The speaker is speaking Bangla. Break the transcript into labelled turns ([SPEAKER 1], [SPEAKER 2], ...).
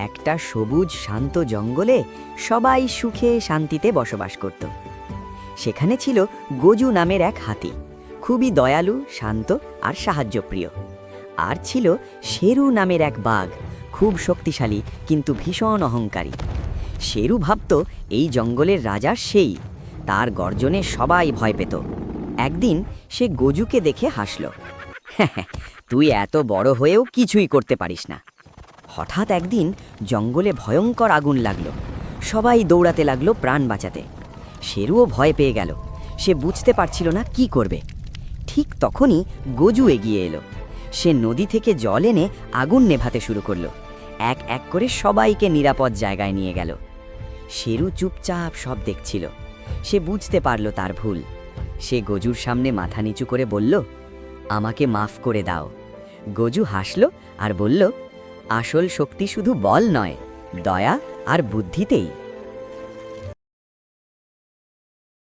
[SPEAKER 1] একটা সবুজ শান্ত জঙ্গলে সবাই সুখে শান্তিতে বসবাস করত। সেখানে ছিল গজু নামের এক হাতি, খুবই দয়ালু, শান্ত আর সাহায্যপ্রিয়। আর ছিল শেরু নামের এক বাঘ, খুব শক্তিশালী কিন্তু ভীষণ অহংকারী। শেরু ভাবত এই জঙ্গলের রাজা সেই, তার গর্জনে সবাই ভয় পেত। একদিন সে গজুকে দেখে হাসল, তুই এত বড় হয়েও কিছুই করতে পারিস না। হঠাৎ একদিন জঙ্গলে ভয়ঙ্কর আগুন লাগলো, সবাই দৌড়াতে লাগলো প্রাণ বাঁচাতে। শেরুও ভয় পেয়ে গেল, সে বুঝতে পারছিল না কি করবে। ঠিক তখনই গজু এগিয়ে এলো। সে নদী থেকে জল এনে আগুন নেভাতে শুরু করলো, এক এক করে সবাইকে নিরাপদ জায়গায় নিয়ে গেল। শেরু চুপচাপ সব দেখছিল। সে বুঝতে পারল তার ভুল। সে গজুর সামনে মাথা নিচু করে বলল, আমাকে মাফ করে দাও। গজু হাসল আর বলল, আসল শক্তি শুধু বল নয়, দয়া আর বুদ্ধিতেই।